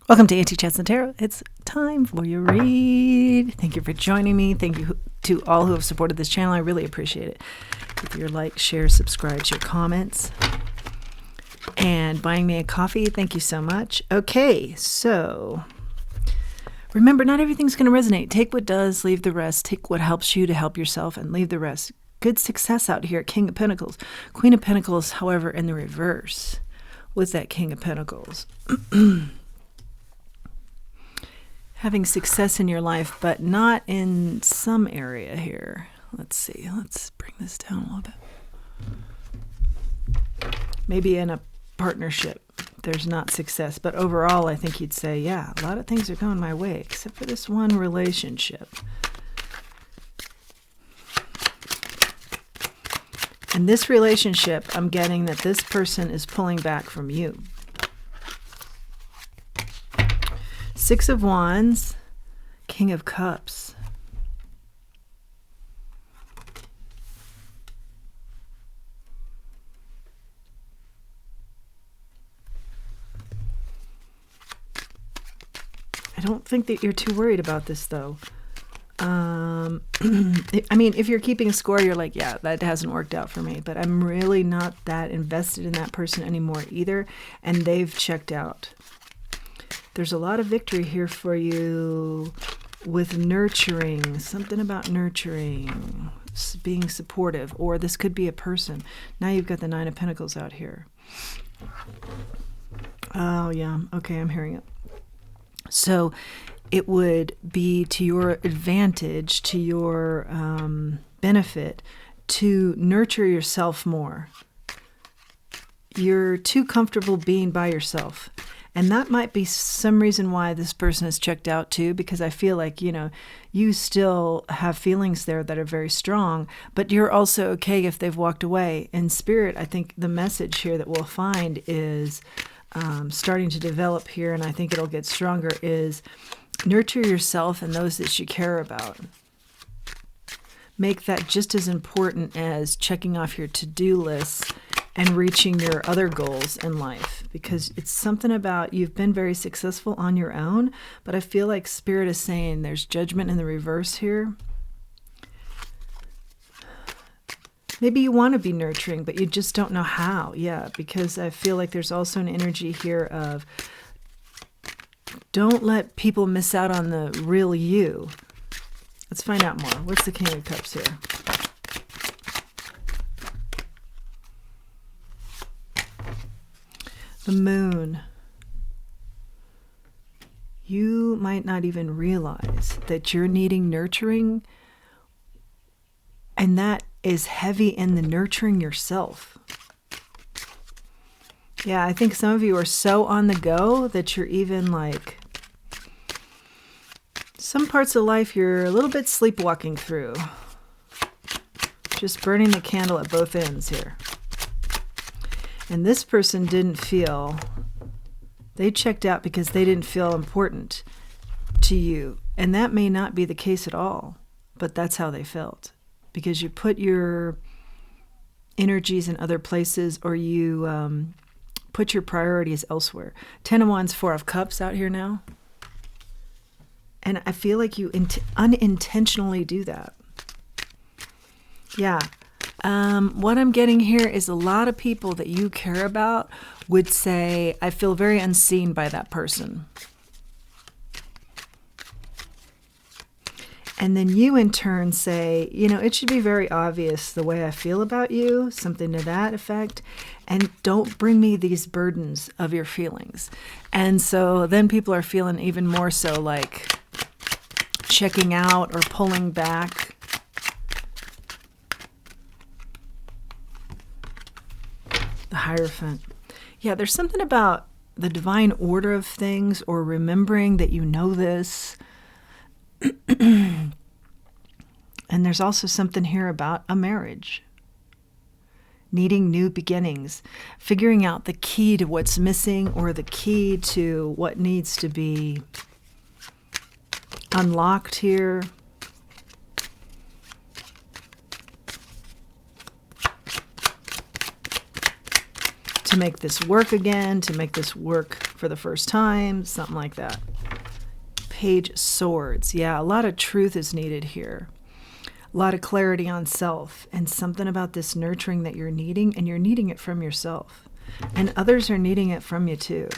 Welcome to Auntie Chats and Tarot. It's time for your read. Thank you for joining me. Thank you to all who have supported this channel. I really appreciate it. With your likes, shares, subscribes, your comments, and buying me a coffee. Thank you so much. Okay, so remember, not everything's going to resonate. Take what does, leave the rest. Take what helps you to help yourself and leave the rest. Good success out here. King of Pentacles. Queen of Pentacles, however, in the reverse with that King of Pentacles. Having success in your life, but not in some area here. Let's see. Let's bring this down a little bit. Maybe in a partnership, there's not success. But overall, I think you'd say, yeah, a lot of things are going my way, except for this one relationship. In this relationship, I'm getting that this person is pulling back from you. Six of Wands, King of Cups. I don't think that you're too worried about this, though. I mean, if you're keeping score, you're like, yeah, that hasn't worked out for me. But I'm really not that invested in that person anymore either. And they've checked out. There's a lot of victory here for you with nurturing, something about nurturing, being supportive, or this could be a person. Now you've got the Nine of Pentacles out here. Oh, yeah. Okay, I'm hearing it. So it would be to your advantage, to your benefit, to nurture yourself more. You're too comfortable being by yourself. And that might be some reason why this person is checked out too, because I feel like, you know, you still have feelings there that are very strong, but you're also okay if they've walked away. In spirit, I think the message here that we'll find is starting to develop here, and I think it'll get stronger, is nurture yourself and those that you care about. Make that just as important as checking off your to-do lists and reaching your other goals in life, because it's something about you've been very successful on your own, but I feel like Spirit is saying there's judgment in the reverse here. Maybe you want to be nurturing, but you just don't know how. Yeah, because I feel like there's also an energy here of don't let people miss out on the real you. Let's find out more. What's the King of Cups here? The Moon. You might not even realize that you're needing nurturing, and that is heavy in the nurturing yourself. Yeah, I think some of you are so on the go that you're even like, some parts of life you're a little bit sleepwalking through. Just burning the candle at both ends here. And this person didn't feel, they checked out because they didn't feel important to you. And that may not be the case at all, but that's how they felt. Because you put your energies in other places, or you put your priorities elsewhere. Ten of Wands, Four of Cups out here now. And I feel like you unintentionally do that. Yeah. What I'm getting here is a lot of people that you care about would say, I feel very unseen by that person. And then you in turn say, you know, it should be very obvious the way I feel about you, something to that effect. And don't bring me these burdens of your feelings. And so then people are feeling even more so like checking out or pulling back. The Hierophant. Yeah, there's something about the divine order of things, or remembering that you know this. And there's also something here about a marriage. Needing new beginnings. Figuring out the key to what's missing, or the key to what needs to be unlocked here. to make this work again, to make this work for the first time, something like that. Page of Swords. Yeah, a lot of truth is needed here. A lot of clarity on self, and something about this nurturing that you're needing, and you're needing it from yourself. And others are needing it from you too.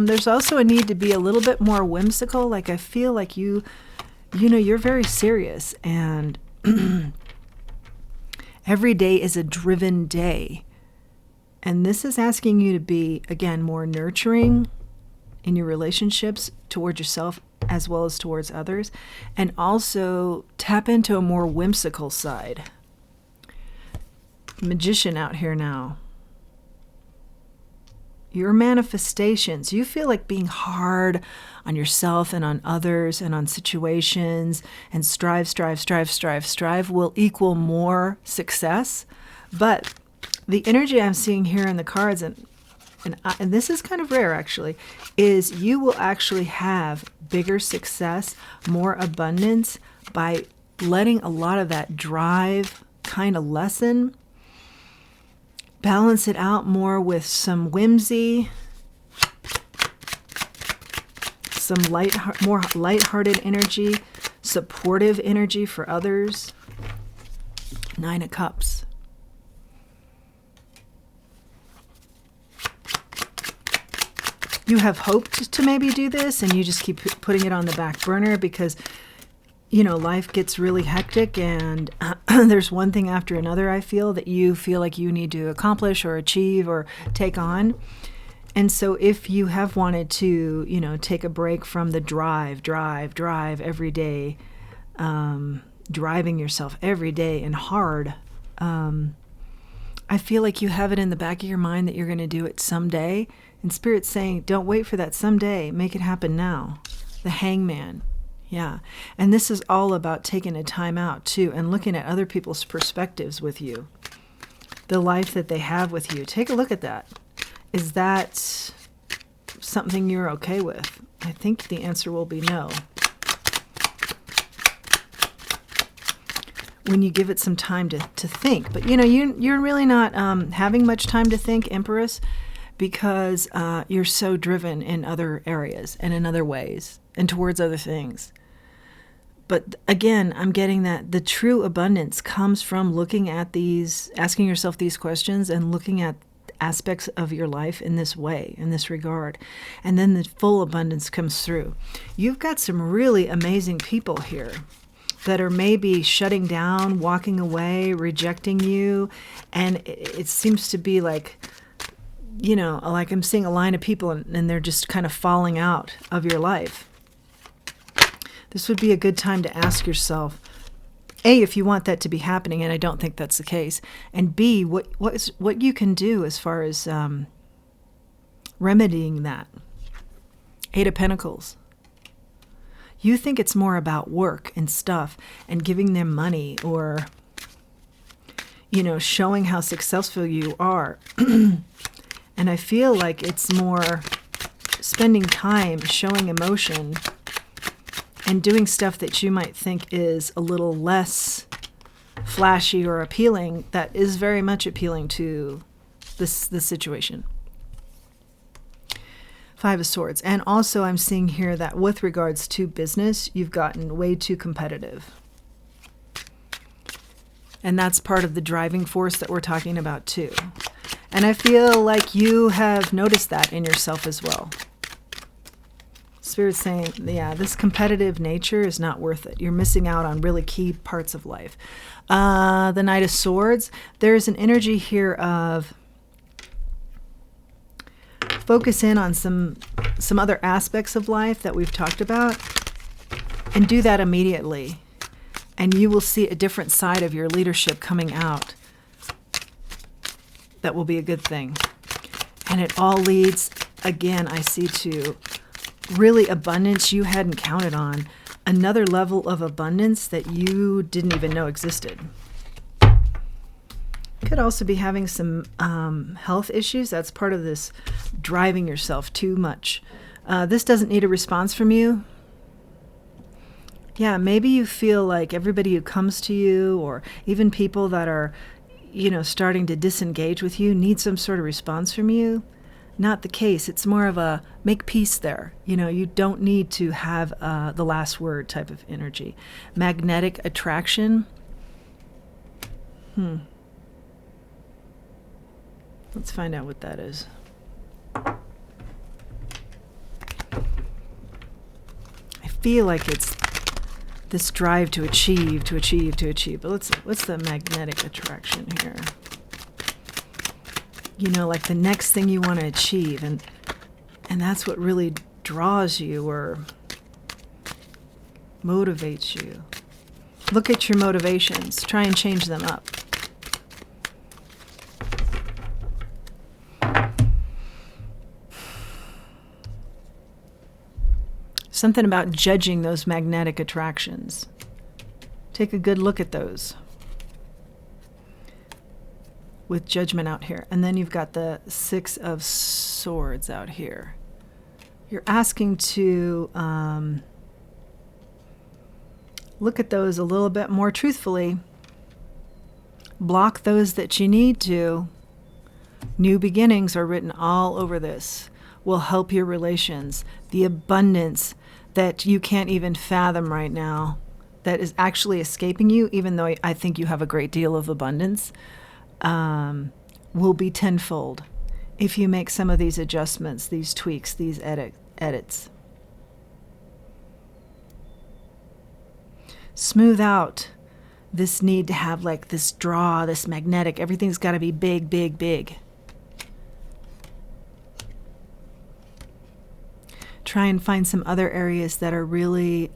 There's also a need to be a little bit more whimsical. Like I feel like you're very serious, and every day is a driven day. And this is asking you to be, again, more nurturing in your relationships towards yourself as well as towards others, and also tap into a more whimsical side. Magician out here now. Your manifestations, you feel like being hard on yourself and on others and on situations, and strive will equal more success. But the energy I'm seeing here in the cards, and this is kind of rare actually, is you will actually have bigger success, more abundance by letting a lot of that drive kind of lessen. Balance it out more with some whimsy, some more lighthearted energy, supportive energy for others. 9 of Cups. You have hoped to maybe do this, and you just keep putting it on the back burner because life gets really hectic, and there's one thing after another, I feel, that you feel like you need to accomplish or achieve or take on. And so if you have wanted to, take a break from the drive every day, driving yourself every day and hard, I feel like you have it in the back of your mind that you're going to do it someday. And Spirit's saying, don't wait for that someday. Make it happen now. The Hangman. Yeah. And this is all about taking a time out too and looking at other people's perspectives with you. The life that they have with you. Take a look at that. Is that something you're okay with? I think the answer will be no. When you give it some time to think. But you're really not having much time to think, Empress, because you're so driven in other areas and in other ways and towards other things. But again, I'm getting that the true abundance comes from looking at these, asking yourself these questions and looking at aspects of your life in this way, in this regard. And then the full abundance comes through. You've got some really amazing people here that are maybe shutting down, walking away, rejecting you. And it seems to be like, like I'm seeing a line of people and they're just kind of falling out of your life. This would be a good time to ask yourself, A, if you want that to be happening, and I don't think that's the case, and B, what you can do as far as remedying that. 8 of Pentacles. You think it's more about work and stuff and giving them money or, showing how successful you are. And I feel like it's more spending time showing emotion and doing stuff that you might think is a little less flashy or appealing that is very much appealing to this situation. 5 of Swords. And also I'm seeing here that with regards to business, you've gotten way too competitive. And that's part of the driving force that we're talking about too. And I feel like you have noticed that in yourself as well. Spirit's saying, yeah, this competitive nature is not worth it. You're missing out on really key parts of life. The Knight of Swords, there's an energy here of focus in on some other aspects of life that we've talked about and do that immediately. And you will see a different side of your leadership coming out. That will be a good thing. And it all leads, again, I see to really abundance you hadn't counted on. Another level of abundance that you didn't even know existed. Could also be having some health issues. That's part of this driving yourself too much. This doesn't need a response from you. Yeah, maybe you feel like everybody who comes to you, or even people that are, starting to disengage with you, need some sort of response from you. Not the case. It's more of a make peace there. You don't need to have the last word type of energy. Magnetic attraction. Let's find out what that is. I feel like it's this drive to achieve. But what's the magnetic attraction here? Like the next thing you want to achieve, and that's what really draws you or motivates you. Look at your motivations. Try and change them up. Something about judging those magnetic attractions. Take a good look at those with judgment out here. And then you've got the Six of Swords out here. You're asking to look at those a little bit more truthfully. Block those that you need to. New beginnings are written all over this. Will help your relations. The abundance that you can't even fathom right now, that is actually escaping you, even though I think you have a great deal of abundance, will be tenfold if you make some of these adjustments, these tweaks, these edits. Smooth out this need to have like this draw, this magnetic, everything's got to be big, big, big. Try and find some other areas that are really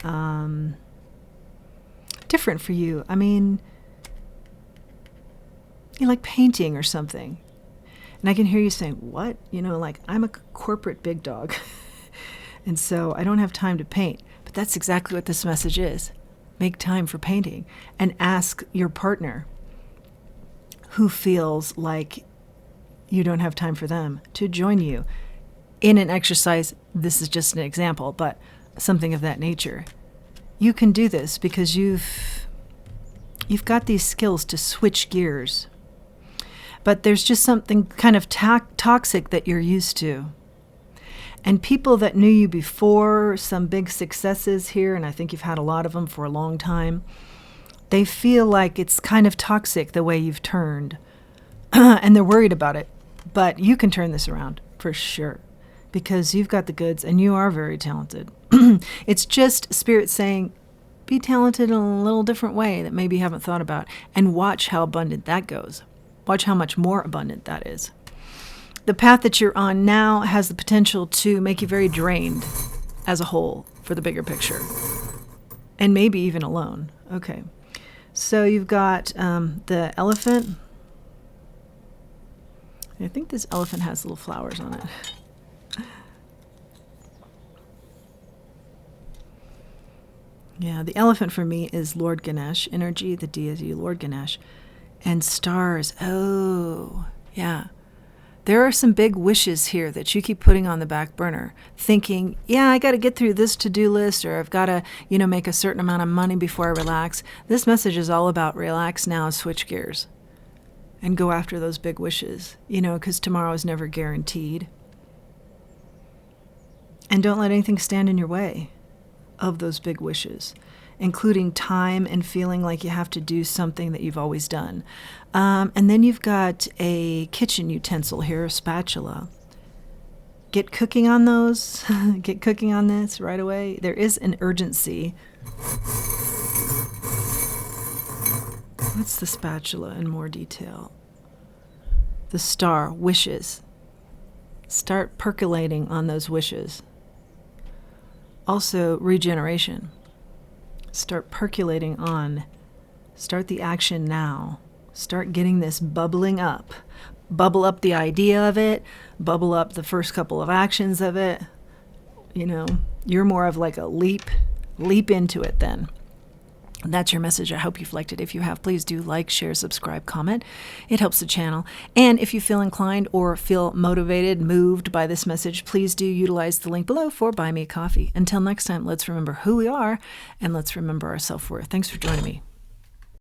different for you. I mean, like painting or something. And I can hear you saying, what? Like I'm a corporate big dog. And so I don't have time to paint. But that's exactly what this message is. Make time for painting and ask your partner who feels like you don't have time for them to join you in an exercise. This is just an example, but something of that nature. You can do this because you've got these skills to switch gears. But there's just something kind of toxic that you're used to. And people that knew you before, some big successes here, and I think you've had a lot of them for a long time, they feel like it's kind of toxic the way you've turned. And they're worried about it. But you can turn this around for sure, because you've got the goods and you are very talented. It's just Spirit saying, be talented in a little different way that maybe you haven't thought about, and watch how abundant that goes. Watch how much more abundant that is. The path that you're on now has the potential to make you very drained as a whole for the bigger picture, and maybe even alone. Okay, so you've got the elephant. I think this elephant has little flowers on it. Yeah, the elephant for me is Lord Ganesh energy, the deity Lord Ganesh. And stars. Oh, yeah. There are some big wishes here that you keep putting on the back burner, thinking, yeah, I got to get through this to-do list, or I've got to, make a certain amount of money before I relax. This message is all about relax now, switch gears, and go after those big wishes, because tomorrow is never guaranteed. And don't let anything stand in your way of those big wishes, including time and feeling like you have to do something that you've always done. And then you've got a kitchen utensil here, a spatula. Get cooking on those. Get cooking on this right away. There is an urgency. What's the spatula in more detail? The star, wishes. Start percolating on those wishes. Also, regeneration. Start percolating on. Start the action now. Start getting this bubbling up. Bubble up the idea of it. Bubble up the first couple of actions of it. You're more of like a leap into it then. That's your message. I hope you've liked it. If you have, please do like, share, subscribe, comment. It helps the channel. And if you feel inclined or feel motivated, moved by this message, please do utilize the link below for Buy Me a Coffee. Until next time, let's remember who we are and let's remember our self-worth. Thanks for joining me.